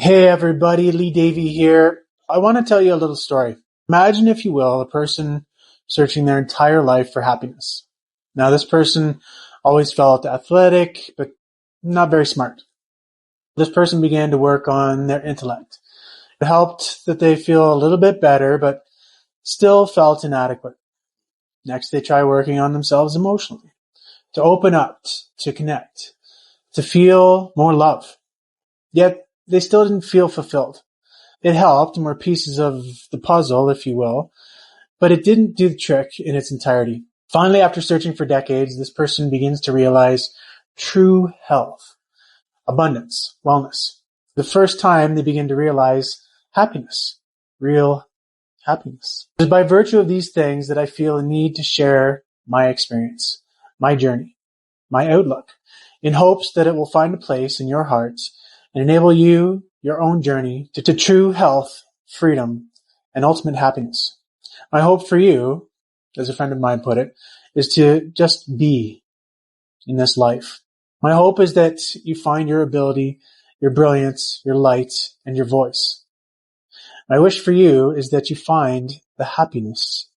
Hey everybody, Davy here. I want to tell you a little story. Imagine, if you will, a person searching their entire life for happiness. Now, this person always felt athletic, but not very smart. This person began to work on their intellect. It helped that they feel a little bit better, but still felt inadequate. Next, they try working on themselves emotionally, to open up, to connect, to feel more love. Yet, they still didn't feel fulfilled. It helped and were pieces of the puzzle, if you will, but it didn't do the trick in its entirety. Finally, after searching for decades, this person begins to realize true health, abundance, wellness. The first time they begin to realize happiness, real happiness. It is by virtue of these things that I feel a need to share my experience, my journey, my outlook, in hopes that it will find a place in your hearts and enable you your own journey to true health, freedom, and ultimate happiness. My hope for you, as a friend of mine put it, is to just be in this life. My hope is that you find your ability, your brilliance, your light, and your voice. My wish for you is that you find the happiness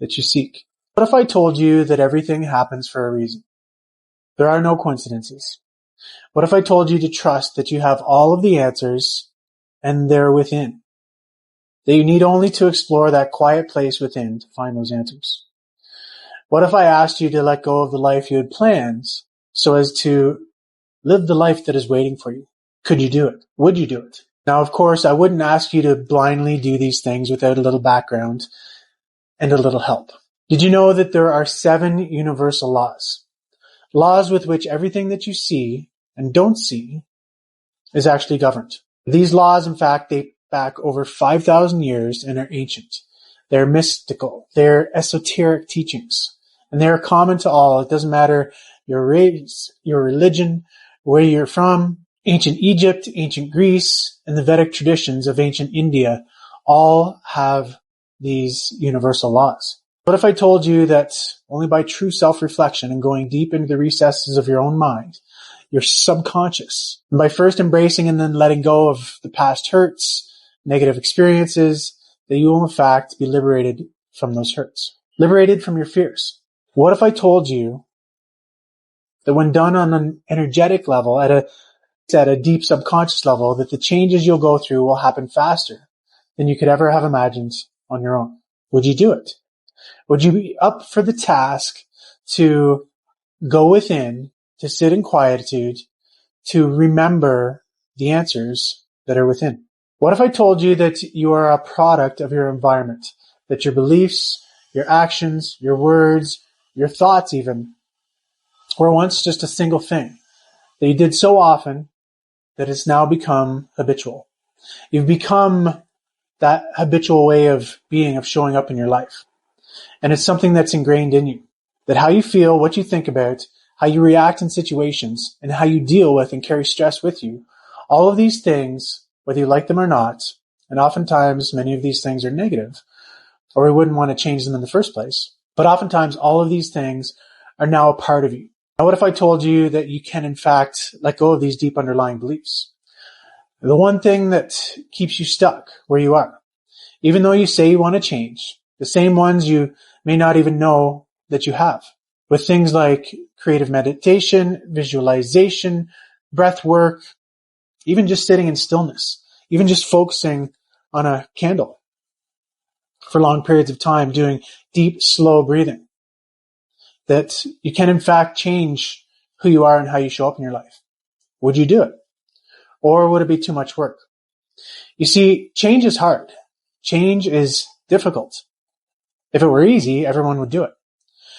that you seek. What if I told you that everything happens for a reason? There are no coincidences. What if I told you to trust that you have all of the answers and they're within? That you need only to explore that quiet place within to find those answers? What if I asked you to let go of the life you had planned so as to live the life that is waiting for you? Could you do it? Would you do it? Now, of course, I wouldn't ask you to blindly do these things without a little background and a little help. Did you know that there are 7 universal laws? Laws with which everything that you see and don't see is actually governed. These laws, in fact, date back over 5,000 years and are ancient. They're mystical. They're esoteric teachings. And they are common to all. It doesn't matter your race, your religion, where you're from. Ancient Egypt, ancient Greece, and the Vedic traditions of ancient India all have these universal laws. What if I told you that only by true self-reflection and going deep into the recesses of your own mind, your subconscious, and by first embracing and then letting go of the past hurts, negative experiences, that you will in fact be liberated from those hurts, liberated from your fears? What if I told you that when done on an energetic level, at a deep subconscious level, that the changes you'll go through will happen faster than you could ever have imagined on your own? Would you do it? Would you be up for the task to go within, to sit in quietude, to remember the answers that are within? What if I told you that you are a product of your environment, that your beliefs, your actions, your words, your thoughts even, were once just a single thing that you did so often that it's now become habitual? You've become that habitual way of being, of showing up in your life. And it's something that's ingrained in you. That how you feel, what you think about, how you react in situations, and how you deal with and carry stress with you, all of these things, whether you like them or not, and oftentimes many of these things are negative, or we wouldn't want to change them in the first place, but oftentimes all of these things are now a part of you. Now, what if I told you that you can in fact let go of these deep underlying beliefs? The one thing that keeps you stuck where you are, even though you say you want to change, the same ones you may not even know that you have, with things like creative meditation, visualization, breath work, even just sitting in stillness, even just focusing on a candle for long periods of time, doing deep, slow breathing, that you can in fact change who you are and how you show up in your life. Would you do it? Or would it be too much work? You see, change is hard. Change is difficult. If it were easy, everyone would do it.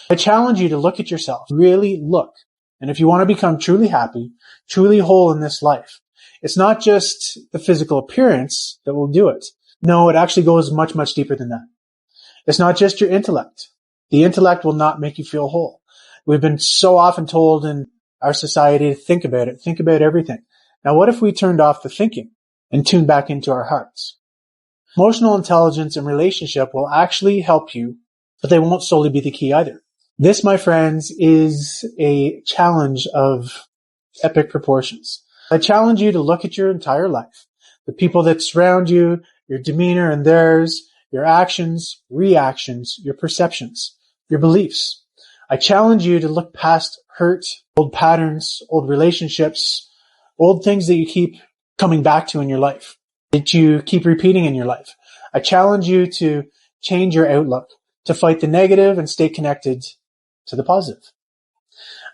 I challenge you to look at yourself, really look. And if you want to become truly happy, truly whole in this life, it's not just the physical appearance that will do it. No, it actually goes much, much deeper than that. It's not just your intellect. The intellect will not make you feel whole. We've been so often told in our society to think about it, think about everything. Now, what if we turned off the thinking and tuned back into our hearts? Emotional intelligence and relationship will actually help you, but they won't solely be the key either. This, my friends, is a challenge of epic proportions. I challenge you to look at your entire life, the people that surround you, your demeanor and theirs, your actions, reactions, your perceptions, your beliefs. I challenge you to look past hurt, old patterns, old relationships, old things that you keep coming back to in your life, that you keep repeating in your life. I challenge you to change your outlook, to fight the negative and stay connected to the positive.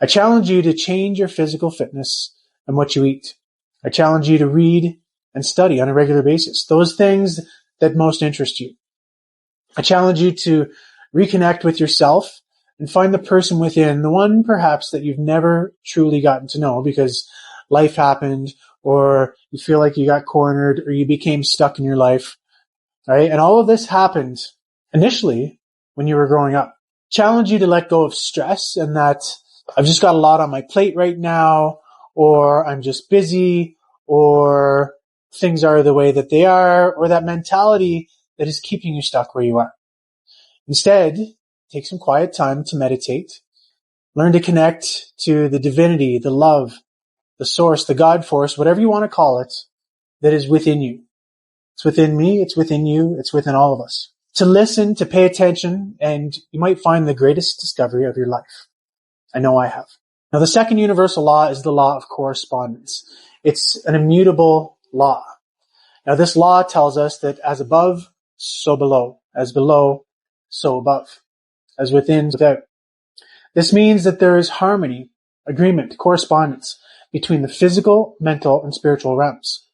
I challenge you to change your physical fitness and what you eat. I challenge you to read and study on a regular basis, those things that most interest you. I challenge you to reconnect with yourself and find the person within, the one perhaps that you've never truly gotten to know because life happened, or you feel like you got cornered, or you became stuck in your life, right? And all of this happened initially when you were growing up. Challenge you to let go of stress and that I've just got a lot on my plate right now, or I'm just busy, or things are the way that they are, or that mentality that is keeping you stuck where you are. Instead, take some quiet time to meditate. Learn to connect to the divinity, the love, the source, the God force, whatever you want to call it, that is within you. It's within me, it's within you, it's within all of us. To listen, to pay attention, and you might find the greatest discovery of your life. I know I have. Now, the second universal law is the law of correspondence. It's an immutable law. Now, this law tells us that as above, so below. As below, so above. As within, without. This means that there is harmony, agreement, correspondence between the physical, mental, and spiritual realms.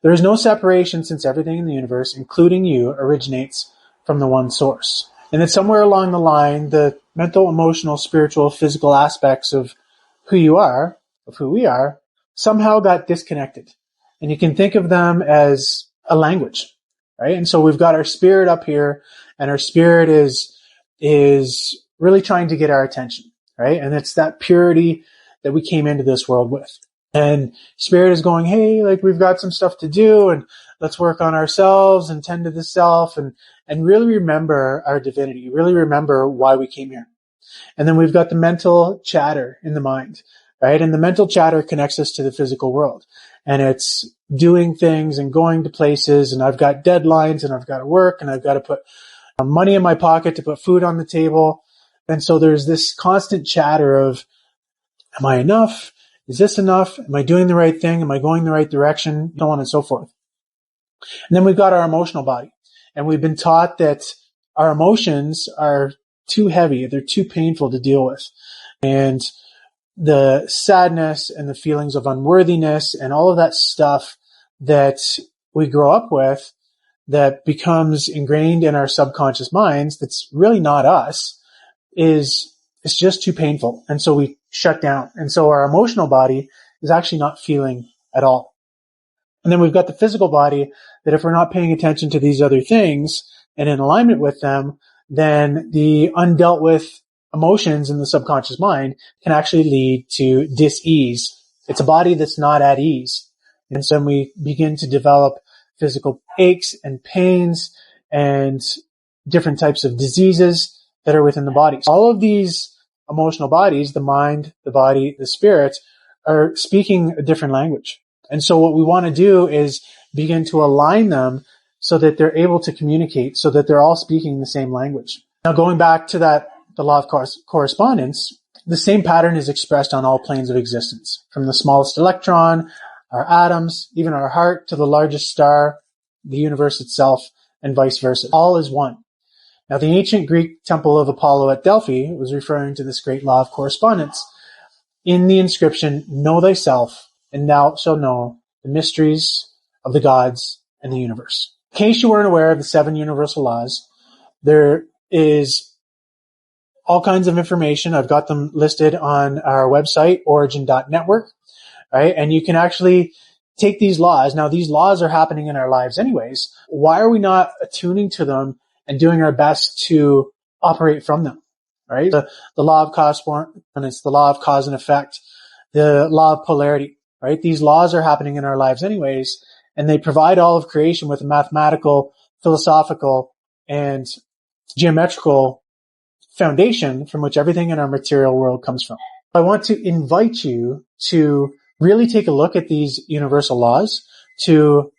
There is no separation since everything in the universe, including you, originates from the one source. And that somewhere along the line, the mental, emotional, spiritual, physical aspects of who you are, of who we are, somehow got disconnected. And you can think of them as a language, right? And so we've got our spirit up here, and our spirit is really trying to get our attention, right? And it's that purity that we came into this world with. And spirit is going, hey, like we've got some stuff to do, and let's work on ourselves and tend to the self and really remember our divinity, really remember why we came here. And then we've got the mental chatter in the mind, right? And the mental chatter connects us to the physical world. And it's doing things and going to places, and I've got deadlines, and I've got to work, and I've got to put money in my pocket to put food on the table. And so there's this constant chatter of, am I enough? Is this enough? Am I doing the right thing? Am I going the right direction? So on and so forth. And then we've got our emotional body. And we've been taught that our emotions are too heavy. They're too painful to deal with. And the sadness and the feelings of unworthiness and all of that stuff that we grow up with that becomes ingrained in our subconscious minds, that's really not us, it's just too painful. And so we shut down. And so our emotional body is actually not feeling at all. And then we've got the physical body that if we're not paying attention to these other things and in alignment with them, then the undealt with emotions in the subconscious mind can actually lead to dis-ease. It's a body that's not at ease. And so we begin to develop physical aches and pains and different types of diseases that are within the body. All of these emotional bodies, the mind, the body, the spirit, are speaking a different language. And so what we want to do is begin to align them so that they're able to communicate, so that they're all speaking the same language. Now, going back to that, the law of correspondence, the same pattern is expressed on all planes of existence, from the smallest electron, our atoms, even our heart, to the largest star, the universe itself, and vice versa. All is one. Now, the ancient Greek temple of Apollo at Delphi was referring to this great law of correspondence. In the inscription, know thyself, and thou shalt know the mysteries of the gods and the universe. In case you weren't aware of the 7 universal laws, there is all kinds of information. I've got them listed on our website, Origen.network, right? And you can actually take these laws. Now, these laws are happening in our lives anyways. Why are we not attuning to them and doing our best to operate from them, right? The law of correspondence, the law of cause and effect, the law of polarity, right? These laws are happening in our lives anyways, and they provide all of creation with a mathematical, philosophical, and geometrical foundation from which everything in our material world comes from. I want to invite you to really take a look at these universal laws, to